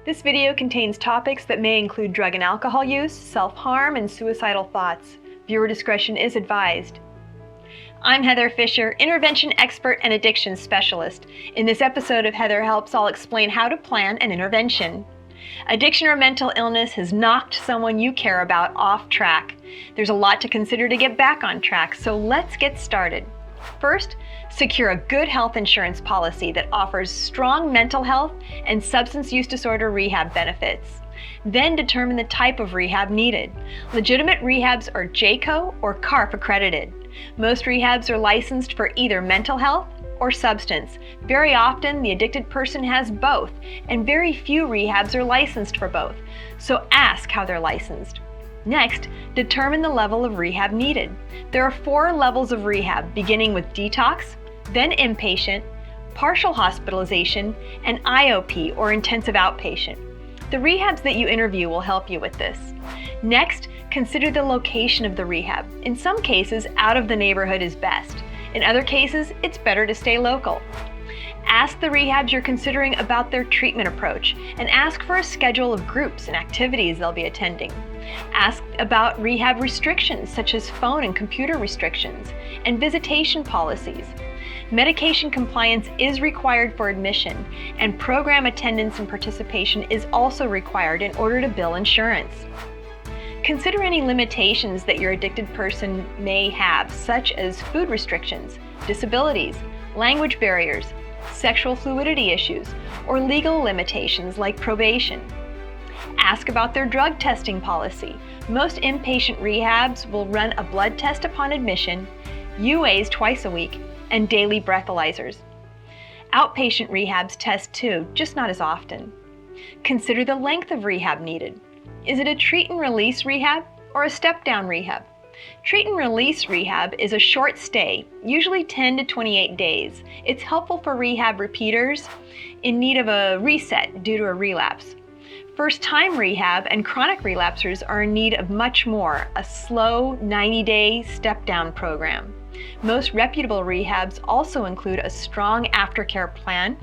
This video contains topics that may include drug and alcohol use, self-harm, and suicidal thoughts. Viewer discretion is advised. I'm Heather Fisher, intervention expert and addiction specialist. In this episode of Heather Helps, I'll explain how to plan an intervention. Addiction or mental illness has knocked someone you care about off track. There's a lot to consider to get back on track, so let's get started. First, secure a good health insurance policy that offers strong mental health and substance use disorder rehab benefits. Then determine the type of rehab needed. Legitimate rehabs are JCAHO or CARF accredited. Most rehabs are licensed for either mental health or substance. Very often, the addicted person has both, and very few rehabs are licensed for both, so ask how they're licensed. Next, determine the level of rehab needed. There are 4 levels of rehab, beginning with detox, then inpatient, partial hospitalization, and IOP or intensive outpatient. The rehabs that you interview will help you with this. Next, consider the location of the rehab. In some cases, out of the neighborhood is best. In other cases, it's better to stay local. Ask the rehabs you're considering about their treatment approach and ask for a schedule of groups and activities they'll be attending. Ask about rehab restrictions such as phone and computer restrictions and visitation policies. Medication compliance is required for admission, and program attendance and participation is also required in order to bill insurance. Consider any limitations that your addicted person may have, such as food restrictions, disabilities, language barriers, sexual fluidity issues, or legal limitations like probation. Ask about their drug testing policy. Most inpatient rehabs will run a blood test upon admission, UAs twice a week, and daily breathalyzers. Outpatient rehabs test too, just not as often. Consider the length of rehab needed. Is it a treat and release rehab or a step-down rehab? Treat and release rehab is a short stay, usually 10 to 28 days. It's helpful for rehab repeaters in need of a reset due to a relapse. First-time rehab and chronic relapsers are in need of much more, a slow 90-day step-down program. Most reputable rehabs also include a strong aftercare plan,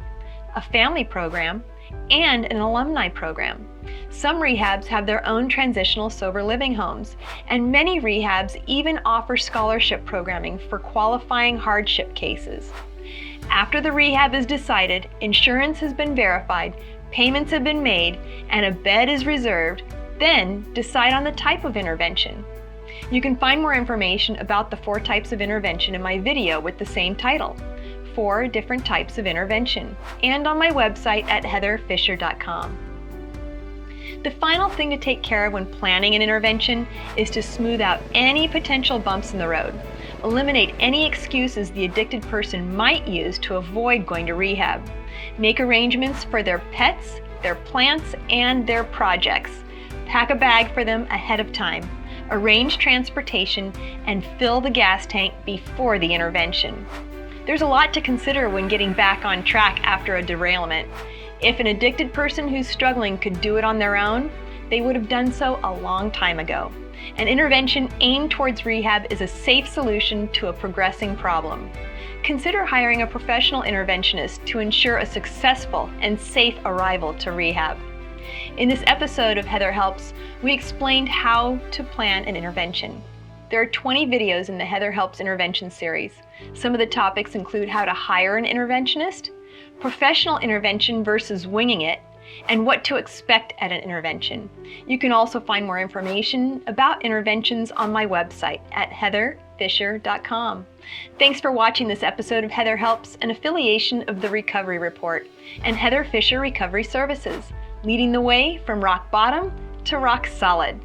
a family program, and an alumni program. Some rehabs have their own transitional sober living homes, and many rehabs even offer scholarship programming for qualifying hardship cases. After the rehab is decided, insurance has been verified, payments have been made, and a bed is reserved, then decide on the type of intervention. You can find more information about the 4 types of intervention in my video with the same title, 4 different types of intervention, and on my website at heatherfisher.com. The final thing to take care of when planning an intervention is to smooth out any potential bumps in the road. Eliminate any excuses the addicted person might use to avoid going to rehab. Make arrangements for their pets, their plants, and their projects. Pack a bag for them ahead of time. Arrange transportation and fill the gas tank before the intervention. There's a lot to consider when getting back on track after a derailment. If an addicted person who's struggling could do it on their own, they would have done so a long time ago. An intervention aimed towards rehab is a safe solution to a progressing problem. Consider hiring a professional interventionist to ensure a successful and safe arrival to rehab. In this episode of Heather Helps, we explained how to plan an intervention. There are 20 videos in the Heather Helps intervention series. Some of the topics include how to hire an interventionist, professional intervention versus winging it, and what to expect at an intervention. You can also find more information about interventions on my website at heatherfisher.com. Thanks for watching this episode of Heather Helps, an affiliation of the Recovery Report and Heather Fisher Recovery Services, leading the way from rock bottom to rock solid.